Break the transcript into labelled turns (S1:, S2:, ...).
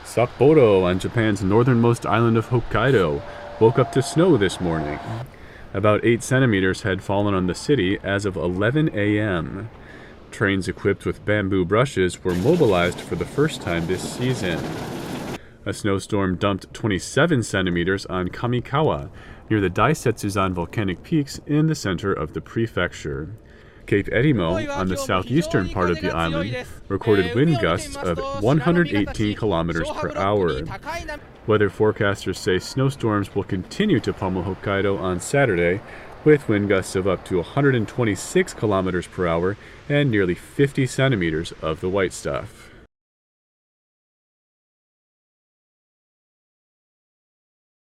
S1: Sapporo, on Japan's northernmost island of Hokkaido, woke up to snow this morning. About 8 centimeters had fallen on the city as of 11 a.m. Trains equipped with bamboo brushes were mobilized for the first time this season. A snowstorm dumped 27 centimeters on Kamikawa, near the Daisetsuzan volcanic peaks in the center of the prefecture. Cape Erimo, on the southeastern part of the island, recorded wind gusts of 118 kilometers per hour. Weather forecasters say snowstorms will continue to pummel Hokkaido on Saturday, with wind gusts of up to 126 kilometers per hour and nearly 50 centimeters of the white stuff.